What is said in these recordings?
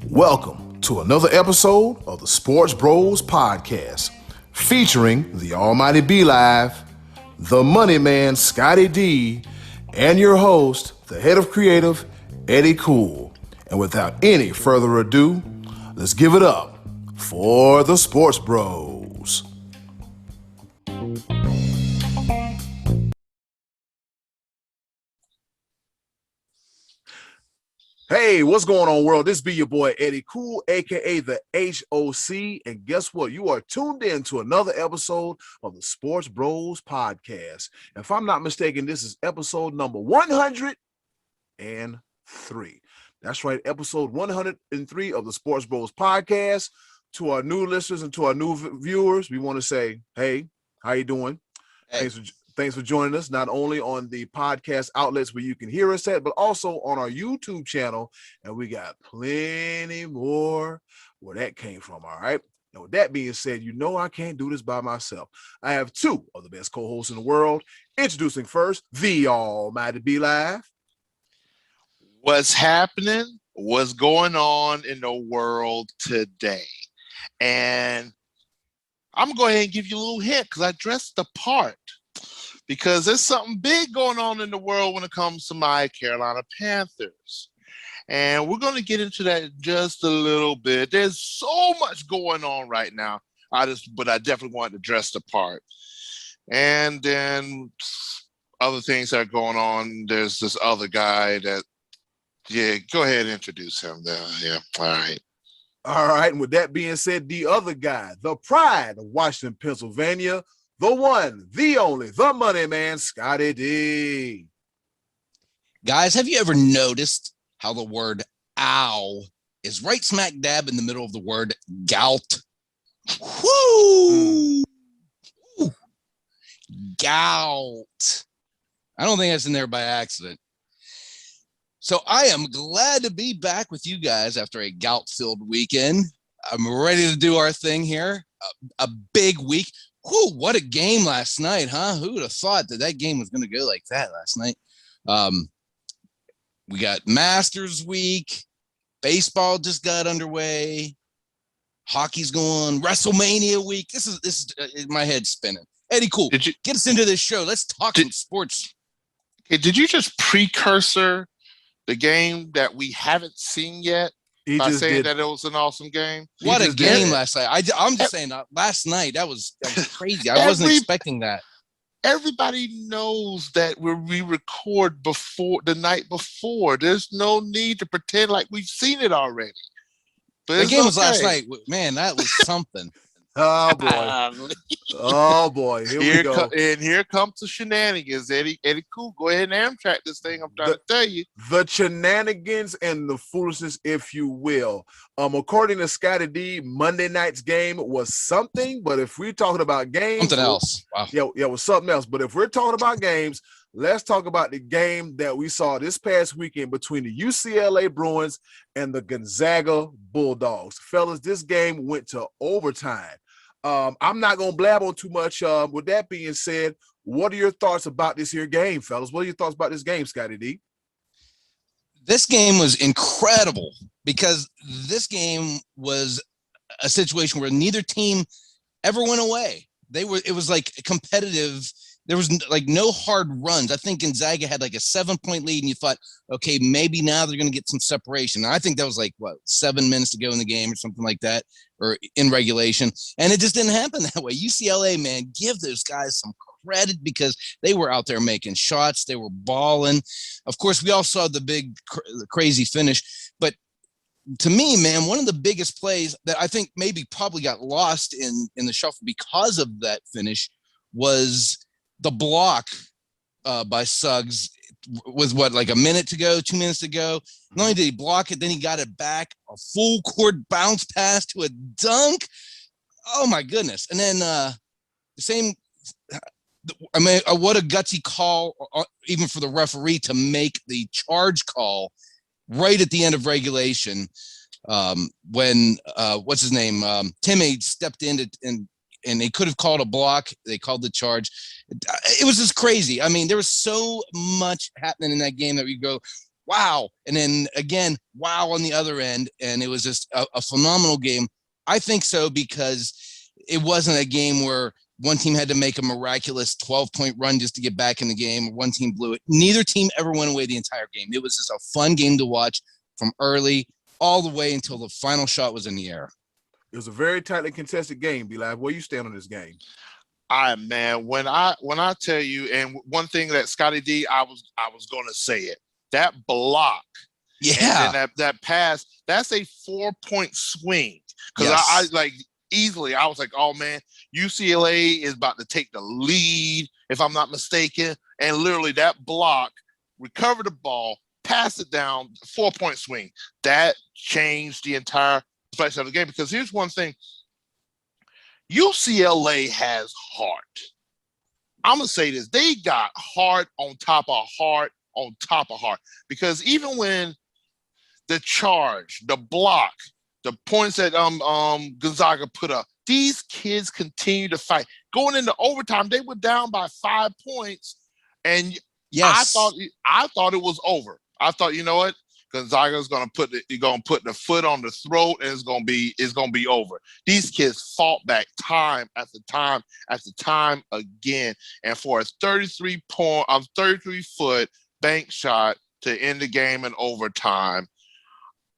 Welcome to another episode of the Sports Bros Podcast, featuring the Almighty B Live, the Money Man Scotty D, and your host, the head of creative, Eddie Cool. And without any further ado, let's give it up for the Sports Bros. Hey, what's going on, world? This be your boy, Eddie Cool, a.k.a. the HOC. And guess what? You are tuned in to another episode of the Sports Bros Podcast. If I'm not mistaken, this is episode number 103. That's right, episode 103 of the Sports Bros Podcast. To our new listeners and to our new viewers, we want to say, hey, how you doing? Hey. Thanks for joining us, not only on the podcast outlets where you can hear us at, but also on our YouTube channel. And we got plenty more where that came from, all right? And with that being said, you know I can't do this by myself. I have two of the best co-hosts in the world. Introducing first, the Almighty B Live. What's happening? What's going on in the world today? And I'm going to go ahead and give you a little hint because I dressed the part. Because there's something big going on in the world when it comes to my Carolina Panthers. And we're going to get into that in just a little bit. There's so much going on right now. But I definitely wanted to dress the part. And then other things that are going on. There's this other guy that, go ahead and introduce him there. Yeah, all right. All right, and with that being said, the other guy, the pride of Washington, Pennsylvania, the one, the only, the Money Man, Scotty D. Guys, have you ever noticed how the word ow is right smack dab in the middle of the word gout? Woo! Gout. I don't think that's in there by accident. So I am glad to be back with you guys after a gout-filled weekend. I'm ready to do our thing here. A big week. Whew, what a game last night, huh? Who would have thought that game was going to go like that last night? We got Masters Week. Baseball just got underway. Hockey's going. WrestleMania Week. This is my head's spinning. Eddie Cool, get us into this show. Let's talk some sports. Okay, did you just precursor the game that we haven't seen yet? By saying that it was an awesome game. What a game last night. I'm just saying last night, that was crazy. I wasn't expecting that. Everybody knows that we record before the night before. There's no need to pretend like we've seen it already. But the game was last night. Man, that was something. Oh, boy. Oh, boy. Here we go. And here comes the shenanigans. Eddie Cool, go ahead and Amtrak this thing. I'm trying to tell you. The shenanigans and the foolishness, if you will. According to Scotty D, Monday night's game was something, but if we're talking about games. Something else. Wow. Yeah, it was something else. But if we're talking about games, let's talk about the game that we saw this past weekend between the UCLA Bruins and the Gonzaga Bulldogs. Fellas, this game went to overtime. I'm not going to blab on too much. With that being said, what are your thoughts about this here game, fellas? What are your thoughts about this game, Scotty D? This game was incredible because this game was a situation where neither team ever went away. It was like competitive. There was like no hard runs. I think Gonzaga had like a 7-point lead and you thought, okay, maybe now they're going to get some separation. And I think that was like, 7 minutes to go in the game or something like that, or in regulation. And it just didn't happen that way. UCLA, man, give those guys some credit because they were out there making shots. They were balling. Of course, we all saw the big crazy finish. But to me, man, one of the biggest plays that I think maybe probably got lost in the shuffle because of that finish was the block by Suggs was like a minute to go, 2 minutes to go. Not only did he block it, then he got it back, a full court bounce pass to a dunk. Oh my goodness. And then the same, what a gutsy call, even for the referee to make the charge call right at the end of regulation when what's his name? Timmy stepped in and they could have called a block. They called the charge. It was just crazy. I mean, there was so much happening in that game that we go, wow. And then again, wow on the other end. And it was just a phenomenal game. I think so because it wasn't a game where one team had to make a miraculous 12-point run just to get back in the game. One team blew it. Neither team ever went away the entire game. It was just a fun game to watch from early all the way until the final shot was in the air. It was a very tightly contested game, B-Live. Where you stand on this game? Man, when I tell you, and one thing that Scotty D, I was going to say it. That block, yeah, and then that pass, that's a 4-point swing. Because yes. I like easily, I was like, oh man, UCLA is about to take the lead, if I'm not mistaken. And literally that block, recover the ball, pass it down, 4-point swing. That changed the entire perspective of the game. Because here's one thing. UCLA has heart. I'm going to say this. They got heart on top of heart on top of heart. Because even when the charge, the block, the points that Gonzaga put up, these kids continue to fight. Going into overtime, they were down by 5 points. And yes. I thought it was over. I thought, you know what? Gonzaga's gonna put the foot on the throat, and it's gonna be over. These kids fought back time after time after time again, and for a 33-foot bank shot to end the game in overtime,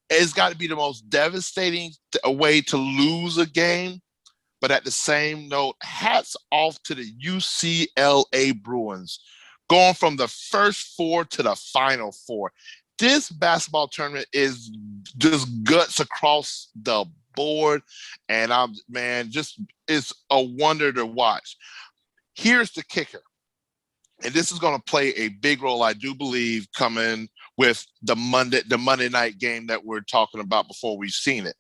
it's got to be the most devastating way to lose a game. But at the same note, hats off to the UCLA Bruins, going from the first 4 to the final 4. This basketball tournament is just guts across the board, and it's a wonder to watch. Here's the kicker, and this is going to play a big role, I do believe, coming with the Monday night game that we're talking about before we've seen it.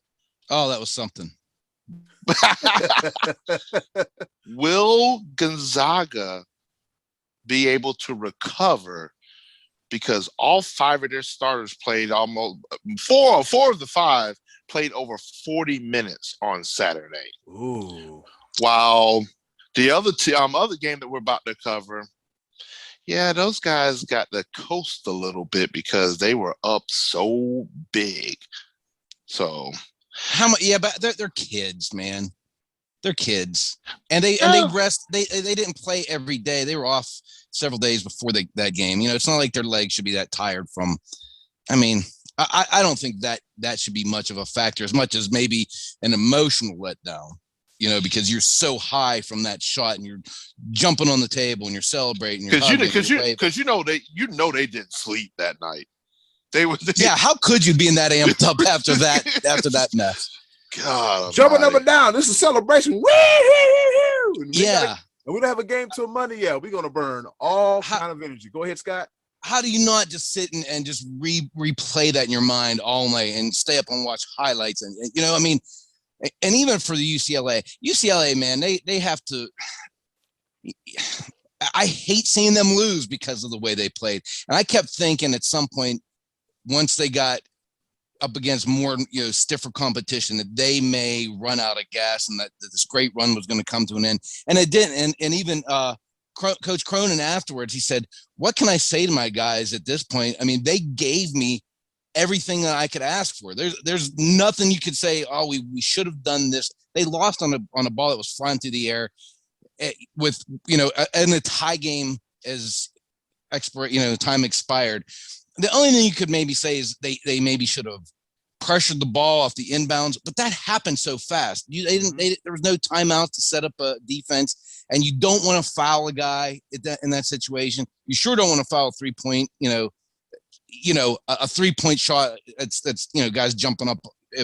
Oh, that was something. Will Gonzaga be able to recover? Because all 5 of their starters played almost four of the 5 played over 40 minutes on Saturday. Ooh. While the other game that we're about to cover, yeah, those guys got to coast a little bit because they were up so big. So how much? Yeah, but they're kids, man. They're kids, and they rest. They didn't play every day. They were off several days before that game. You know, it's not like their legs should be that tired from. I mean, I don't think that should be much of a factor, as much as maybe an emotional letdown. You know, because you're so high from that shot, and you're jumping on the table, and you're celebrating. Because you know they didn't sleep that night. Yeah, how could you be in that amped up after that mess? God, jumping up and down. This is a celebration. Woo! Yeah. And we don't have a game till Monday yet. We're gonna burn all kind of energy. Go ahead, Scott. How do you not just sit and just replay that in your mind all night and stay up and watch highlights? And you know, I mean, and even for the UCLA, man, they have to. I hate seeing them lose because of the way they played. And I kept thinking at some point, once they got up against more, stiffer competition, that they may run out of gas and that this great run was going to come to an end. And it didn't. And even Coach Cronin afterwards, he said, what can I say to my guys at this point? I mean, they gave me everything that I could ask for. There's nothing you could say, oh, we should have done this. They lost on a ball that was flying through the air with, in a tie game as time expired. The only thing you could maybe say is they maybe should have pressured the ball off the inbounds, but that happened so fast. There was no timeout to set up a defense, and you don't want to foul a guy in that situation. You sure don't want to foul a 3-point, a 3-point shot. That's guys jumping up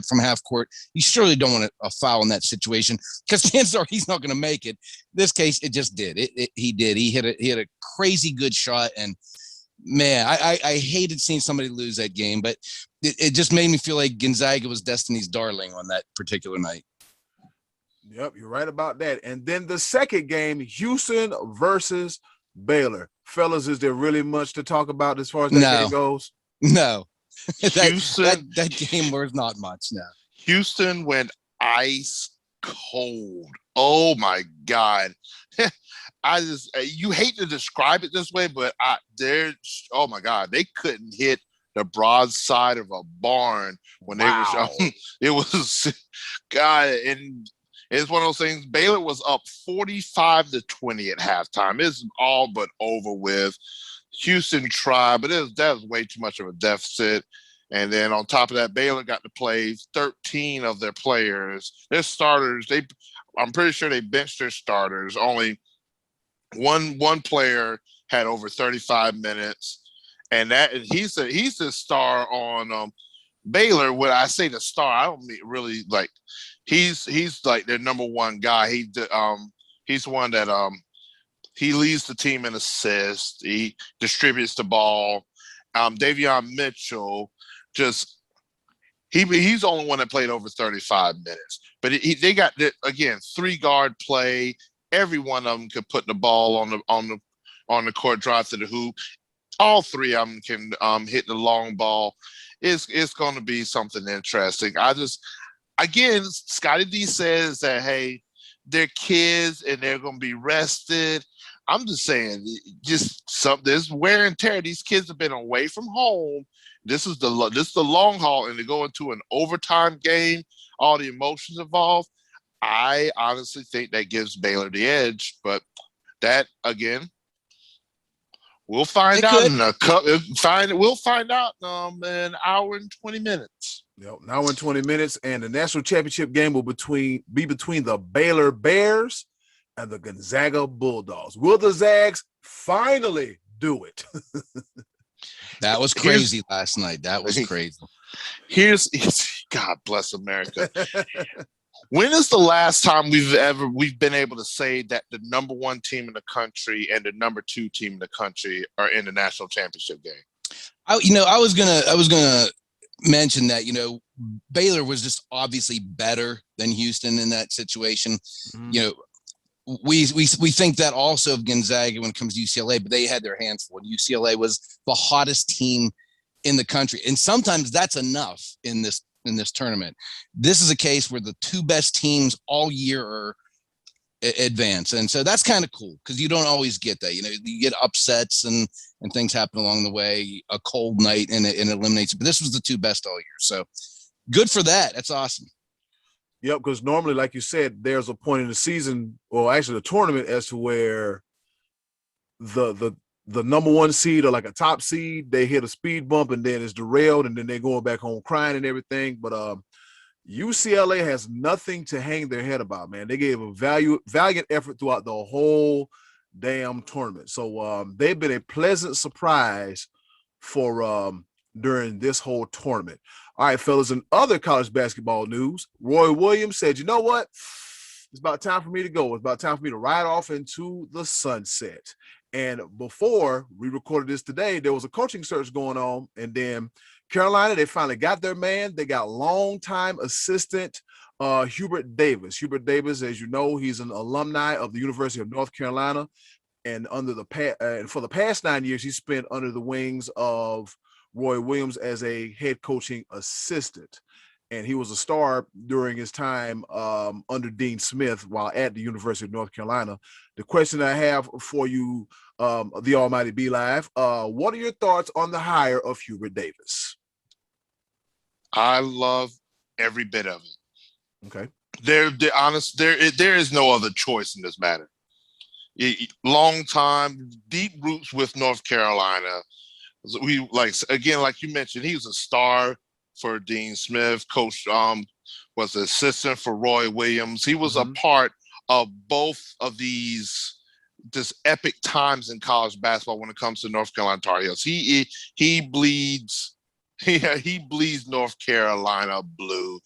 from half court. You surely don't want a foul in that situation because chances are he's not going to make it. In this case, it just did. He did. He hit a crazy good shot, and man, I hated seeing somebody lose that game, but it just made me feel like Gonzaga was Destiny's darling on that particular night. Yep, you're right about that. And then the second game, Houston versus Baylor. Fellas, is there really much to talk about as far as that game goes? No. that game was not much now. Houston went ice cold Oh my God. You hate to describe it this way, but oh my God, they couldn't hit the broadside of a barn when they were, Wow. it was, God, and it's one of those things. Baylor was up 45-20 at halftime. It's all but over with. Houston tried, but that was way too much of a deficit. And then on top of that, Baylor got to play 13 of their players. Their starters, I'm pretty sure they benched their starters. Only one player had over 35 minutes, and he's the star on Baylor. When I say the star, I don't mean really like he's like their number one guy. He's the one that he leads the team in assists. He distributes the ball. Davion Mitchell he's the only one that played over 35 minutes. But they got again 3-guard play. Every one of them could put the ball on the court, drive to the hoop. All 3 of them can hit the long ball. It's going to be something interesting. Again, Scotty D says that, hey, they're kids and they're going to be rested. I'm just saying, there's wear and tear. These kids have been away from home. This is the long haul, and to go into an overtime game, all the emotions involved. I honestly think that gives Baylor the edge, but that again, we'll find out we'll find out in an hour and 20 minutes. Yep, an hour and 20 minutes, and the national championship game will be between the Baylor Bears and the Gonzaga Bulldogs. Will the Zags finally do it? That was crazy last night. That was crazy. God bless America. When is the last time we've been able to say that the number 1 team in the country and the number 2 team in the country are in the national championship game? I was gonna mention that Baylor was just obviously better than Houston in that situation. Mm-hmm. We think that also of Gonzaga when it comes to UCLA, but they had their hands full. UCLA was the hottest team in the country, and sometimes that's enough in this tournament. This is a case where the 2 best teams all year are advance, and so that's kind of cool because you don't always get that. You get upsets and things happen along the way. A cold night and it eliminates it, but this was the 2 best all year, so good for that. That's awesome. Yep, because normally, like you said, there's a point in the season, or actually the tournament, as to where the number 1 seed or like a top seed, they hit a speed bump and then it's derailed and then they're going back home crying and everything. But UCLA has nothing to hang their head about, man. They gave a valiant effort throughout the whole damn tournament. So they've been a pleasant surprise for during this whole tournament. All right, fellas, in other college basketball news, Roy Williams said, you know what? It's about time for me to go. It's about time for me to ride off into the sunset. And before we recorded this today, there was a coaching search going on. And then Carolina, they finally got their man. They got longtime assistant Hubert Davis. Hubert Davis, as you know, he's an alumni of the University of North Carolina. And for the past 9 years, he spent under the wings of Roy Williams as a head coaching assistant. And he was a star during his time under Dean Smith while at the University of North Carolina. The question I have for you, the Almighty Be Live, what are your thoughts on the hire of Hubert Davis? I love every bit of it. Okay. There is no other choice in this matter. Long time, deep roots with North Carolina. Like you mentioned, he was a star for Dean Smith. Coach was the assistant for Roy Williams. He was a part of both of these just epic times in college basketball when it comes to North Carolina Tar Heels. He bleeds North Carolina blue.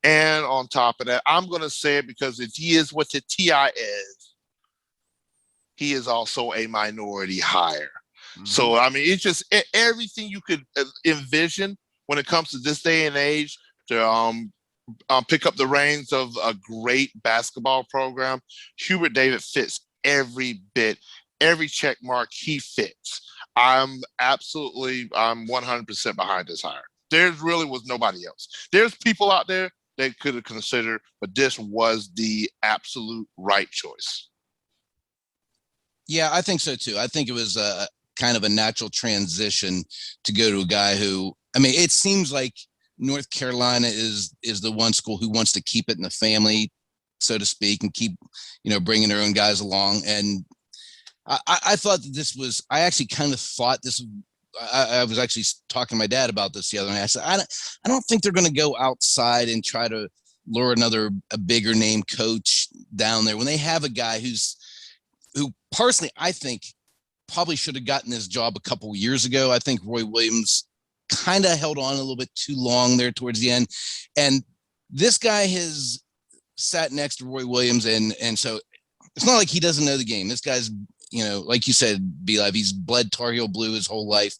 And on top of that, I'm going to say it because he is what the TI is. He is also a minority hire. So, I mean, it's just everything you could envision when it comes to this day and age to pick up the reins of a great basketball program. Hubert Davis fits every bit, every check mark he fits. I'm 100% behind this hire. There really was nobody else. There's people out there they could have considered, but this was the absolute right choice. Yeah, I think so too. I think it was a kind of a natural transition to go to a guy who, I mean, it seems like North Carolina is the one school who wants to keep it in the family, so to speak, and keep, bringing their own guys along. And I thought that this was, I actually kind of thought this, I was actually talking to my dad about this the other night. I said, I don't think they're going to go outside and try to lure a bigger name coach down there when they have a guy who personally, I think probably should have gotten this job a couple of years ago. I think Roy Williams kind of held on a little bit too long there towards the end. And this guy has sat next to Roy Williams. And so it's not like he doesn't know the game. This guy's, like you said, B-Live, he's bled Tar Heel blue his whole life.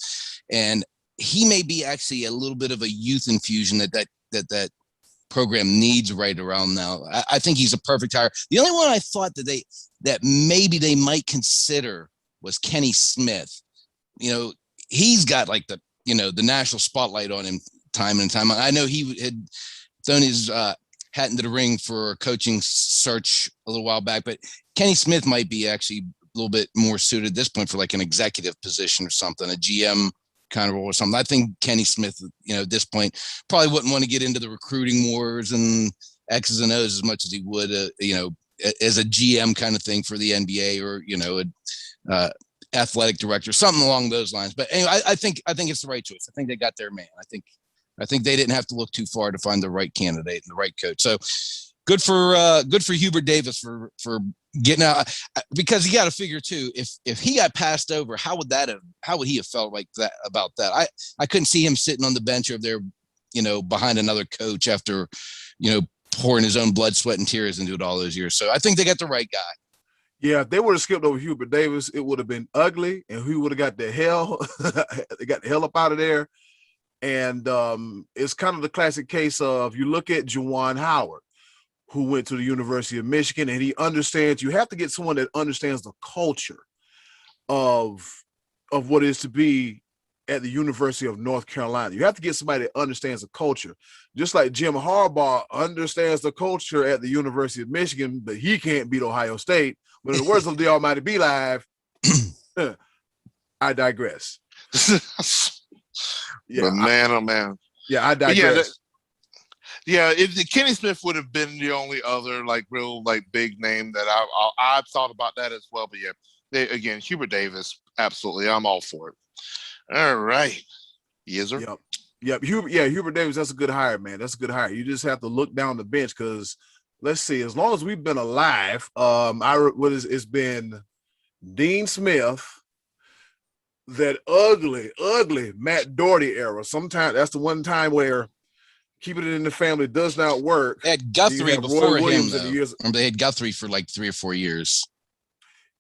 And he may be actually a little bit of a youth infusion that program needs right around now. I think he's a perfect hire. The only one I thought that maybe they might consider was Kenny Smith. He's got like the national spotlight on him time and time. I know he had thrown his hat into the ring for a coaching search a little while back, but Kenny Smith might be actually a little bit more suited at this point for like an executive position or something, a GM kind of role or something. I think Kenny Smith, at this point, probably wouldn't want to get into the recruiting wars and X's and O's as much as he would, as a GM kind of thing for the NBA or, athletic director, something along those lines. But anyway, I think it's the right choice. I think they got their man. I think they didn't have to look too far to find the right candidate and the right coach. So good for Hubert Davis for getting out, because you got to figure too, if he got passed over, how would he have felt like that about that? I couldn't see him sitting on the bench over there, behind another coach after, pouring his own blood, sweat, and tears into it all those years. So I think they got the right guy. Yeah, if they would have skipped over Hubert Davis, it would have been ugly, and he would have got the hell, they got the hell up out of there. And it's kind of the classic case of, you look at Juwan Howard, who went to the University of Michigan, and he understands, you have to get someone that understands the culture of what it is to be at the University of North Carolina. You have to get somebody that understands the culture. Just like Jim Harbaugh understands the culture at the University of Michigan, but he can't beat Ohio State. But in the words of the almighty B-Live, I digress. Yeah, but man, oh man. Yeah, I digress. If Kenny Smith would have been the only other real big name that I've thought about that as well. But yeah, again, Hubert Davis, absolutely, I'm all for it. All right, yes sir. Yep. Hubert Davis, that's a good hire, man. That's a good hire. You just have to look down the bench because, let's see, as long as we've been alive, it's been Dean Smith, that ugly Matt Doherty era. Sometimes that's the one time where keeping it in the family does not work. They had Guthrie before him, though. They had Guthrie for 3 or 4 years.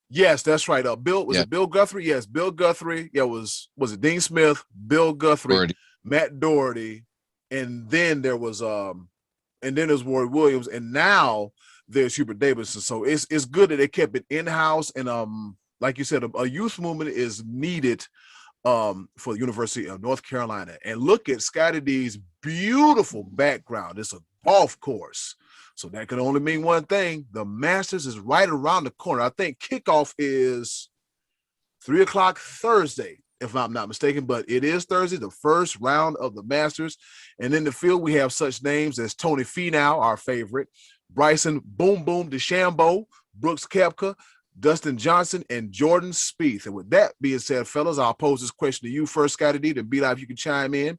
Yes, that's right. It Bill Guthrie? Yes, Bill Guthrie. Yeah, was it Dean Smith, Bill Guthrie, Matt Doherty, and then there was there's Roy Williams, and now there's Hubert Davis. And so it's good that they kept it in-house, and like you said, a youth movement is needed for the University of North Carolina. And look at Scotty D's beautiful background. It's a golf course. So that could only mean one thing. The Masters is right around the corner. I think kickoff is 3:00 Thursday, if I'm not mistaken, but it is Thursday, the first round of the Masters. And in the field, we have such names as Tony Finau, our favorite, Bryson Boom Boom DeChambeau, Brooks Koepka, Dustin Johnson, and Jordan Spieth. And with that being said, fellas, I'll pose this question to you first, Scotty D, then B-Live, you can chime in.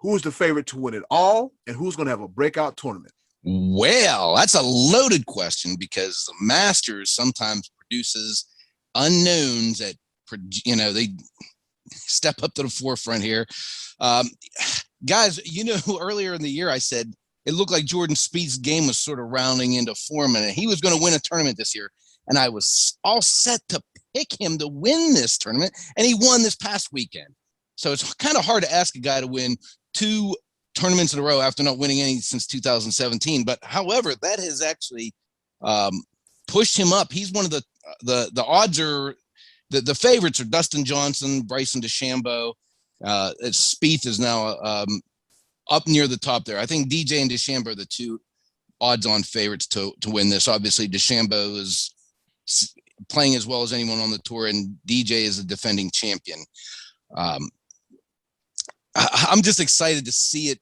Who's the favorite to win it all, and who's going to have a breakout tournament? Well, that's a loaded question because the Masters sometimes produces unknowns that, they step up to the forefront here. Guys, earlier in the year I said it looked like Jordan Spieth's game was sort of rounding into form and he was going to win a tournament this year. And I was all set to pick him to win this tournament, and he won this past weekend. So it's kind of hard to ask a guy to win 2 tournaments in a row after not winning any since 2017. But however, that has actually pushed him up. He's one of the odds are the favorites are Dustin Johnson, Bryson DeChambeau. Spieth is now up near the top there. I think DJ and DeChambeau are the two odds-on favorites to win this. Obviously, DeChambeau is playing as well as anyone on the tour, and DJ is a defending champion. I'm just excited to see it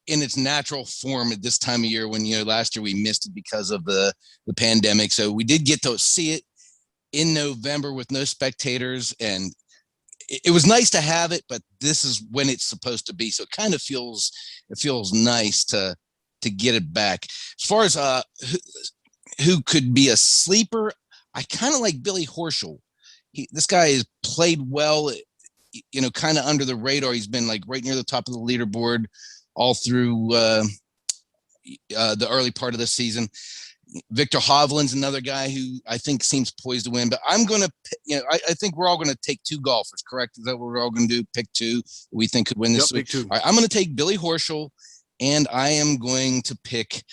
in its natural form at this time of year when, last year we missed it because of the pandemic. So we did get to see it in November with no spectators, and it was nice to have it, but this is when it's supposed to be. So it kind of feels nice to get it back. As far as who could be a sleeper, I kind of like Billy Horschel. This guy has played well, kind of under the radar. He's been like right near the top of the leaderboard all through the early part of the season. Victor Hovland's another guy who I think seems poised to win, but I'm going to, I think we're all going to take two golfers, correct? Is that what we're all going to do? Pick two we think could win this week? All right, I'm going to take Billy Horschel, and I am going to pick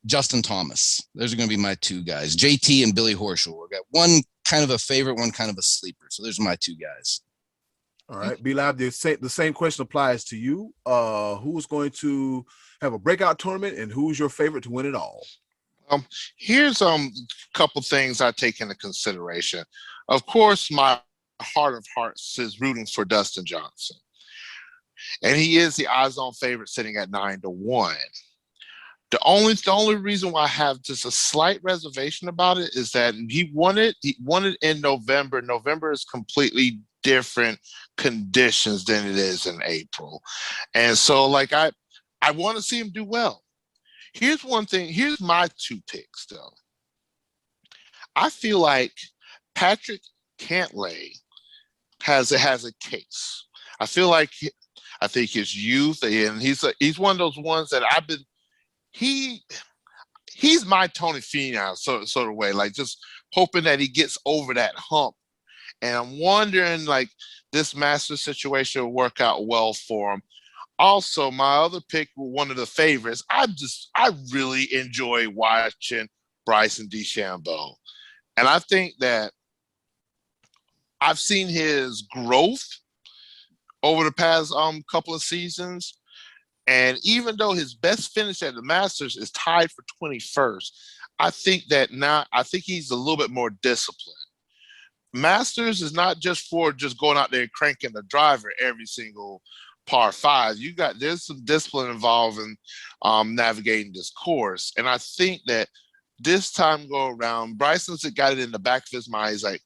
Justin Thomas. Those are going to be my two guys, JT and Billy Horschel. We've got one kind of a favorite, one kind of a sleeper. So those are my two guys. All right, B-Lab, the same question applies to you. Who's going to have a breakout tournament, and who's your favorite to win it all? Here's a couple things I take into consideration. Of course, my heart of hearts is rooting for Dustin Johnson, and he is the odds-on favorite, sitting at 9-1. The only reason why I have just a slight reservation about it is that he won it in November. November is completely different conditions than it is in April. And so I want to see him do well. Here's one thing. Here's my two picks, though. I feel like Patrick Cantlay has a case. I think his youth, and he's one of those ones that he's my Tony Finau sort of way, just hoping that he gets over that hump. And I'm wondering, this Masters situation will work out well for him. Also, my other pick, one of the favorites, I really enjoy watching Bryson DeChambeau. And I think that I've seen his growth over the past couple of seasons. And even though his best finish at the Masters is tied for 21st, I think he's a little bit more disciplined. Masters is not just for just going out there and cranking the driver every single par five. There's some discipline involved in navigating this course. And I think that this time go around, Bryson's got it in the back of his mind. He's like,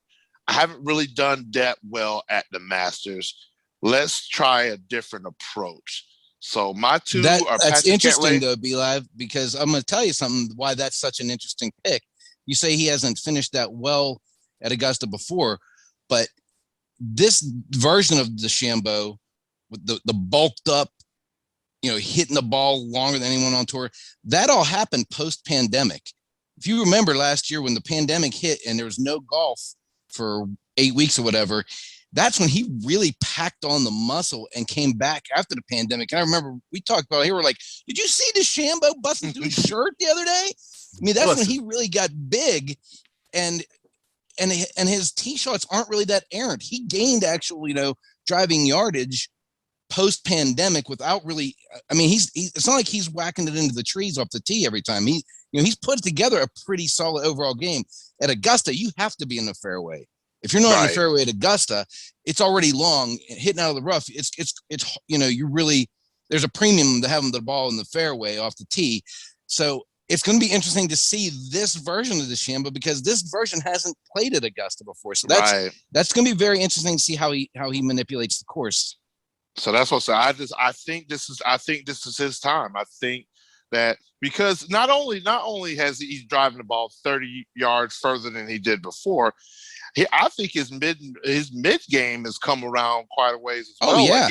I haven't really done that well at the Masters. Let's try a different approach. So my two are that's Patrick interesting Cantlay. though, B-Live, because I'm going to tell you something why that's such an interesting pick. You say he hasn't finished that well at Augusta before, but this version of DeChambeau with the bulked up, hitting the ball longer than anyone on tour, that all happened post-pandemic. If you remember last year when the pandemic hit and there was no golf for 8 weeks or whatever, that's when he really packed on the muscle and came back after the pandemic. And I remember we talked about it here. We're like, did you see DeChambeau busting through his shirt the other day? I mean, that's when he really got big, and his tee shots aren't really that errant. He gained actual, driving yardage post-pandemic without really. I mean, it's not like he's whacking it into the trees off the tee every time. He's put together a pretty solid overall game. At Augusta, you have to be in the fairway. If you're not in the fairway at Augusta, it's already long, hitting out of the rough. It's you really, there's a premium to having the ball in the fairway off the tee. So it's going to be interesting to see this version of DeChambeau, because this version hasn't played at Augusta before. So that's going to be very interesting to see how he manipulates the course. So that's what I say. I think this is his time. I think that because not only has he's driving the ball 30 yards further than he did before, I think his mid game has come around quite a ways as well. Oh yeah,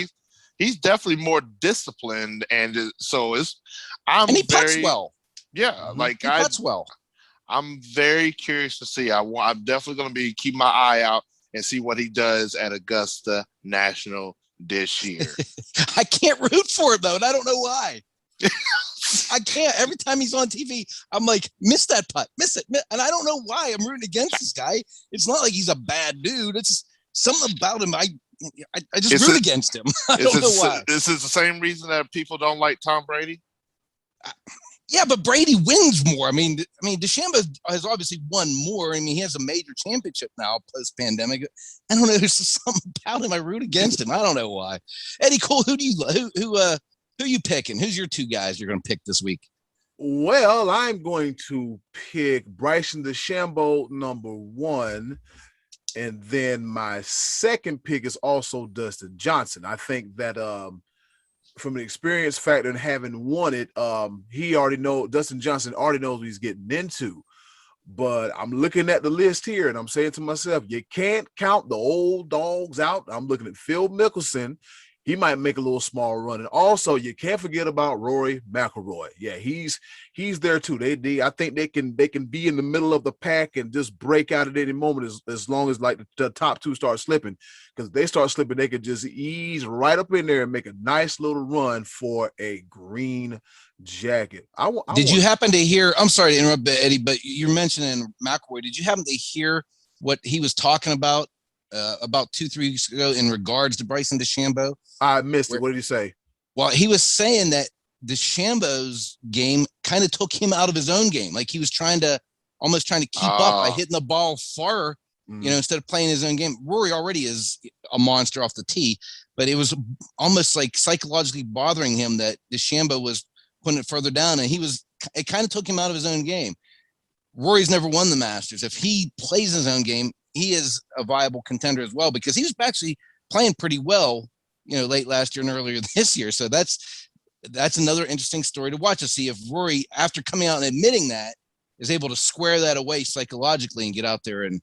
he's definitely more disciplined, and so he puts well. Yeah, he puts well. I'm very curious to see. I'm definitely going to be keep my eye out and see what he does at Augusta National this year. I can't root for him though, and I don't know why. I can't. Every time he's on TV, I'm like, miss that putt, miss it. And I don't know why I'm rooting against this guy. It's not like he's a bad dude. It's just something about him. I just root against him. I don't know why. This is the same reason that people don't like Tom Brady. Yeah, but Brady wins more. I mean, DeChambeau has obviously won more. I mean, he has a major championship now post-pandemic. I don't know. There's something about him. I root against him. I don't know why. Eddie Cole, who you picking? Who's your 2 guys you're going to pick this week? Well, I'm going to pick Bryson DeChambeau number 1. And then my second pick is also Dustin Johnson. I think that from an experience factor and having won it, Dustin Johnson already knows what he's getting into. But I'm looking at the list here and I'm saying to myself, you can't count the old dogs out. I'm looking at Phil Mickelson. He might make a little small run. And also, you can't forget about Rory McIlroy. Yeah, he's there too. I think they can be in the middle of the pack and just break out at any moment as long as like the top 2 start slipping. Because if they start slipping, they could just ease right up in there and make a nice little run for a green jacket. Did you happen to hear? I'm sorry to interrupt, Eddie, but you're mentioning McIlroy. Did you happen to hear what he was talking about 2-3 weeks ago in regards to Bryson DeChambeau? I missed it. What did he say? Well, he was saying that DeChambeau's game kind of took him out of his own game. Like he was almost trying to keep up by hitting the ball far, instead of playing his own game. Rory already is a monster off the tee, but it was almost like psychologically bothering him that DeChambeau was putting it further down, and it kind of took him out of his own game. Rory's never won the Masters. If he plays his own game, he is a viable contender as well, because he was actually playing pretty well, late last year and earlier this year. So that's another interesting story to watch, to see if Rory, after coming out and admitting that, is able to square that away psychologically and get out there and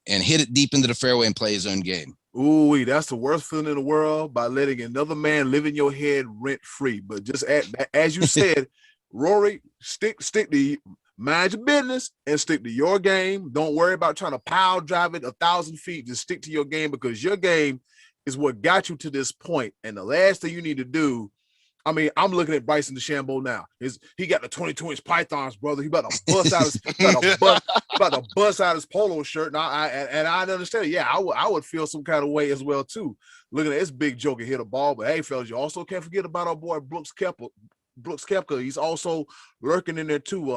hit it deep into the fairway and play his own game. Ooh, that's the worst feeling in the world, by letting another man live in your head rent free. But just as you said, Rory, stick to mind your business and stick to your game. Don't worry about trying to pile drive it 1,000 feet. Just stick to your game, because your game is what got you to this point. And the last thing you need to do, I mean, I'm looking at Bryson DeChambeau now. He got the 22-inch pythons, brother. He about to bust out his polo shirt. And I understand. Yeah, I would feel some kind of way as well too, looking at this big joker hit a ball. But hey, fellas, you also can't forget about our boy Brooks Koepka. He's also lurking in there too.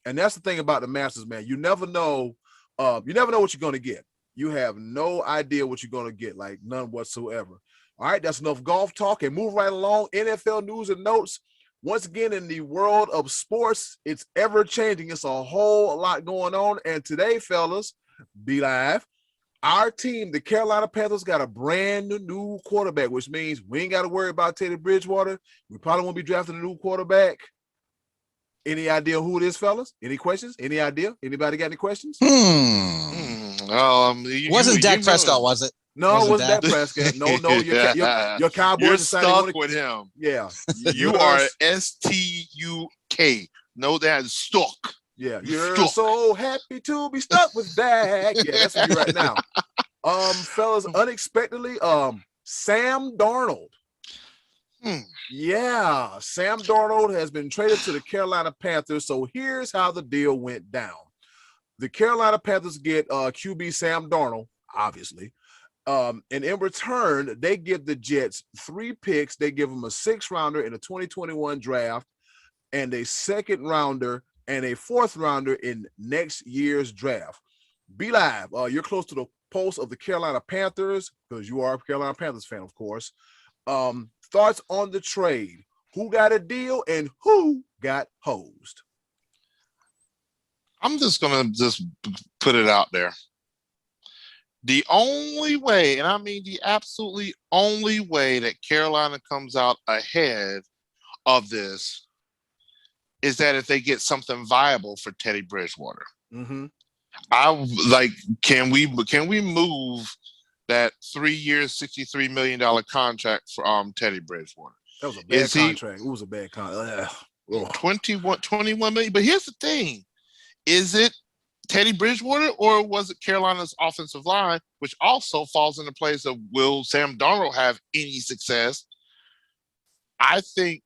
And that's the thing about the Masters, man. You never know what you're gonna get. You have no idea what you're gonna get, like none whatsoever. All right, that's enough golf talk, and move right along. NFL news and notes. Once again, in the world of sports, it's ever changing. It's a whole lot going on. And today, fellas, be live. Our team, the Carolina Panthers, got a brand new quarterback, which means we ain't got to worry about Teddy Bridgewater. We probably won't be drafting a new quarterback. Any idea who it is, fellas? Any questions? Any idea? Anybody got any questions? Wasn't Dak Prescott, was it? No, it wasn't Dak Prescott. No, your Cowboys. You're stuck with him. Yeah. You are STUK. No, that's stuck. Yeah, you're so happy to be stuck with Dak. Yeah, that's what you're right now. Fellas, unexpectedly, Sam Darnold. Yeah, Sam Darnold has been traded to the Carolina Panthers. So here's how the deal went down. The Carolina Panthers get QB Sam Darnold, obviously. And in return, they give the Jets 3 picks. They give them a 6th-rounder in the 2021 draft, and a 2nd-rounder and a 4th-rounder in next year's draft. Be live. You're close to the pulse of the Carolina Panthers, because you are a Carolina Panthers fan, of course. Thoughts on the trade? Who got a deal and who got hosed? I'm just going to put it out there. The only way, and I mean the absolutely only way, that Carolina comes out ahead of this is that if they get something viable for Teddy Bridgewater. Mm-hmm. Can we move that 3 years, $63 million contract for Teddy Bridgewater? That was a bad contract. It was a bad contract. 21 million. But here's the thing. Is it Teddy Bridgewater, or was it Carolina's offensive line, which also falls into place of, will Sam Darnold have any success? I think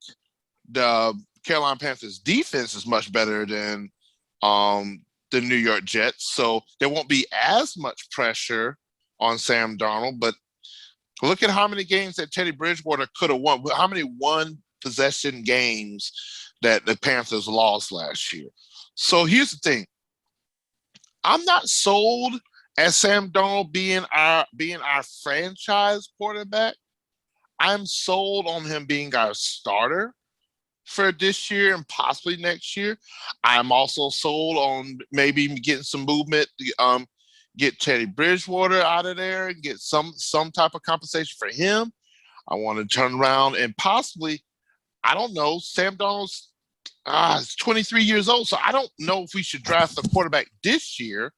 the Carolina Panthers defense is much better than the New York Jets, so there won't be as much pressure on Sam Darnold. But Look at how many games that Teddy Bridgewater could have won. How many one possession games that the Panthers lost last year. So here's the thing. I'm not sold as Sam Darnold being our franchise quarterback. I'm sold on him being our starter for this year and possibly next year. I'm also sold on maybe getting some movement, get Teddy Bridgewater out of there and get some type of compensation for him. I want to turn around and possibly, I don't know, Sam Darnold's is 23 years old, so I don't know if we should draft a quarterback this year,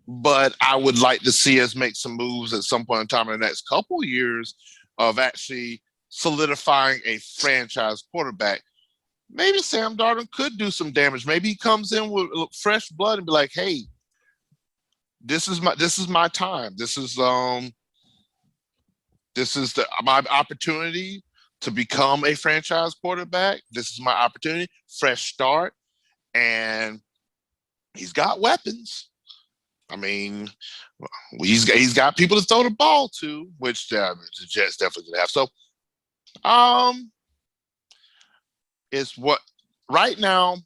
but I would like to see us make some moves at some point in time in the next couple of years of actually solidifying a franchise quarterback. Maybe Sam Darnold could do some damage. Maybe he comes in with fresh blood and be like, hey, this is my time. This is my opportunity to become a franchise quarterback. This is my opportunity, fresh start. And he's got weapons. I mean, he's got people to throw the ball to, which the Jets definitely did have. So, it's what right now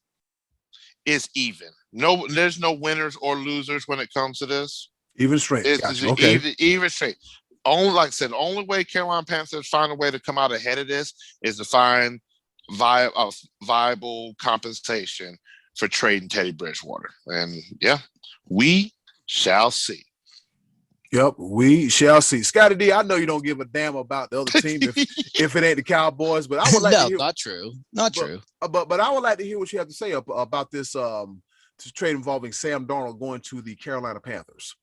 is even. No, there's no winners or losers when it comes to this. Even straight. It's Gotcha. Okay. even straight. Only, like I said, the only way Carolina Panthers find a way to come out ahead of this is to find viable compensation for trading Teddy Bridgewater. And yeah, we shall see. Yep, we shall see. Scotty D, I know you don't give a damn about the other team if it ain't the Cowboys, but I would like to hear. Not true. Not true. But I would like to hear what you have to say about this trade involving Sam Darnold going to the Carolina Panthers.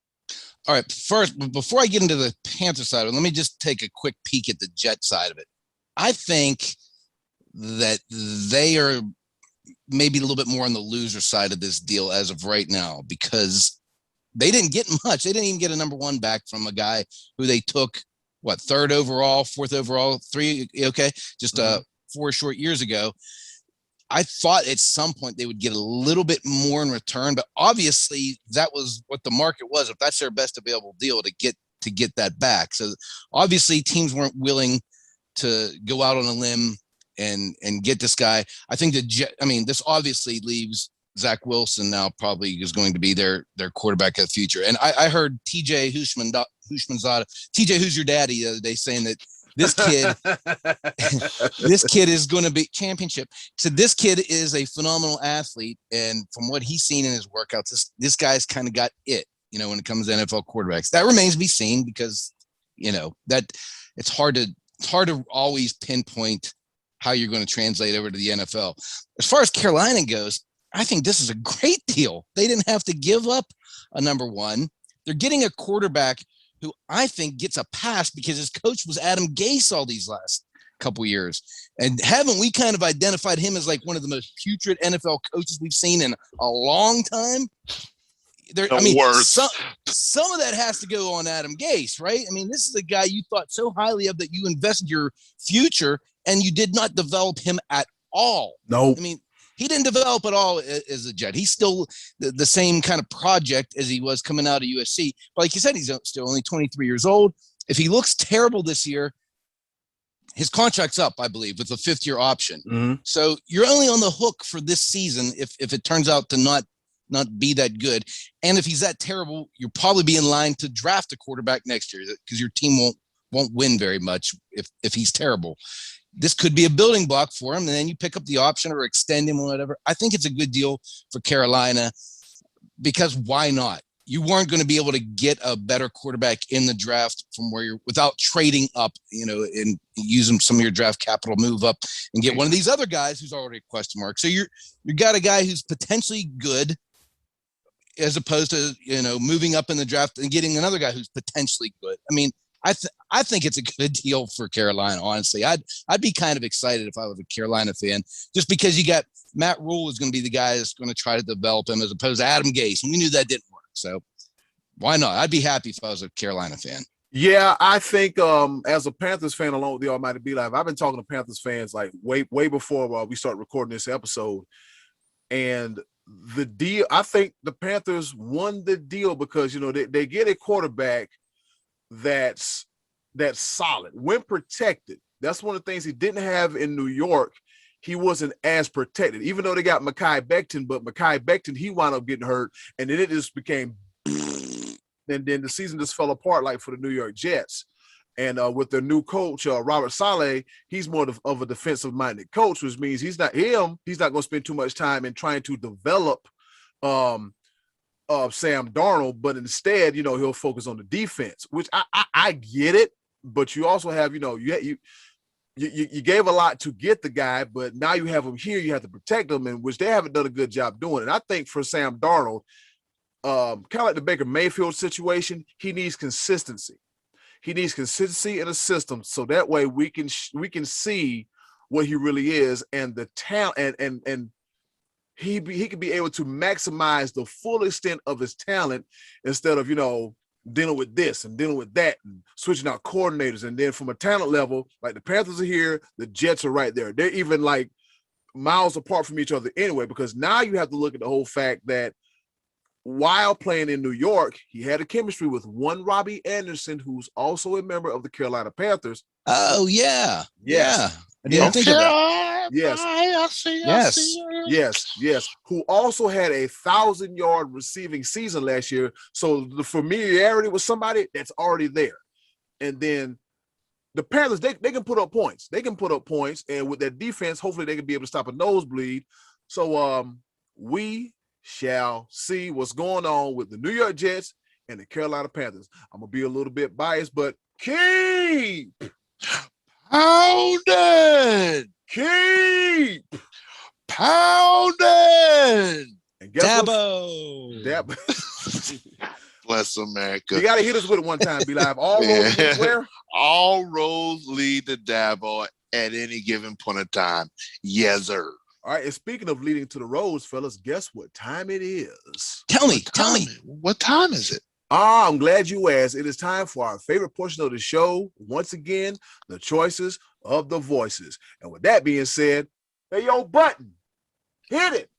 All right, first, before I get into the Panther side of it, let me just take a quick peek at the Jet side of it. I think that they are maybe a little bit more on the loser side of this deal as of right now, because they didn't get much. They didn't even get a number one back from a guy who they took, third overall, fourth overall, just 4 short years ago. I thought at some point they would get a little bit more in return, but obviously that was what the market was. If that's their best available deal to get that back. So obviously teams weren't willing to go out on a limb and get this guy. I think this obviously leaves Zach Wilson now probably is going to be their quarterback of the future. And I heard TJ Hushmanzada, TJ Who's Your Daddy the other day saying that this kid is going to be championship. So this kid is a phenomenal athlete. And from what he's seen in his workouts, this guy's kind of got it, when it comes to NFL quarterbacks. That remains to be seen because, that it's hard to always pinpoint how you're going to translate over to the NFL. As far as Carolina goes, I think this is a great deal. They didn't have to give up a number one. They're getting a quarterback who I think gets a pass because his coach was Adam Gase all these last couple years. And haven't we kind of identified him as like one of the most putrid NFL coaches we've seen in a long time? Some of that has to go on Adam Gase, right? I mean, this is a guy you thought so highly of that you invested your future and you did not develop him at all. No. I mean, he didn't develop at all as a Jet. He's still the same kind of project as he was coming out of USC. But like you said, he's still only 23 years old. If he looks terrible this year, his contract's up, I believe, with a 5th-year option. Mm-hmm. So you're only on the hook for this season if it turns out to not be that good. And if he's that terrible, you'll probably be in line to draft a quarterback next year because your team won't win very much if he's terrible. This could be a building block for him, and then you pick up the option or extend him or whatever. I think it's a good deal for Carolina because why not? You weren't going to be able to get a better quarterback in the draft from where you're without trading up, and using some of your draft capital, move up and get one of these other guys who's already a question mark. So you got a guy who's potentially good as opposed to, moving up in the draft and getting another guy who's potentially good. I mean, I think it's a good deal for Carolina, honestly. I'd be kind of excited if I was a Carolina fan, just because you got Matt Rule is going to be the guy that's going to try to develop him as opposed to Adam Gase. And we knew that didn't work. So why not? I'd be happy if I was a Carolina fan. Yeah, I think as a Panthers fan, along with the Almighty Be Live, I've been talking to Panthers fans like way before we start recording this episode. And the deal, I think the Panthers won the deal because, they get a quarterback that's that's solid when protected. That's one of the things he didn't have in New York. He wasn't as protected, even though they got Mekhi Becton, but Mekhi Becton, he wound up getting hurt, and then it just became, and then the season just fell apart like for the New York Jets. And with their new coach, Robert Saleh, he's more of a defensive-minded coach, which means he's not going to spend too much time in trying to develop Sam Darnold, but instead, he'll focus on the defense, which I get it, but you also have, you gave a lot to get the guy, but now you have him here, you have to protect him, and which they haven't done a good job doing. And I think for Sam Darnold, kind of like the Baker Mayfield situation, he needs consistency. He needs consistency in a system, so that way we can see what he really is and the talent, and he can be able to maximize the full extent of his talent instead of dealing with this and dealing with that and switching out coordinators. And then from a talent level, like the Panthers are here, the Jets are right there. They're even like miles apart from each other anyway, because now you have to look at the whole fact that while playing in New York, he had a chemistry with one Robbie Anderson, who's also a member of the Carolina Panthers. Oh, yeah. Yes. Yeah. I didn't think of that. Yes. I see. Yes. Who also had 1,000-yard receiving season last year. So the familiarity with somebody that's already there. And then the Panthers, they can put up points. And with their defense, hopefully they can be able to stop a nosebleed. So we shall see what's going on with the New York Jets and the Carolina Panthers. I'm going to be a little bit biased, but keep pounding. Keep pounding. And guess Dabo. Bless America. You got to hit us with it one time, Be Live. All roads lead where? All roads lead to Dabo at any given point of time. Yes, sir. All right, and speaking of leading to the roads, fellas, guess what time it is? Tell me. What time is it? I'm glad you asked. It is time for our favorite portion of the show. Once again, the choices of the voices. And with that being said, hey, yo, Button, hit it.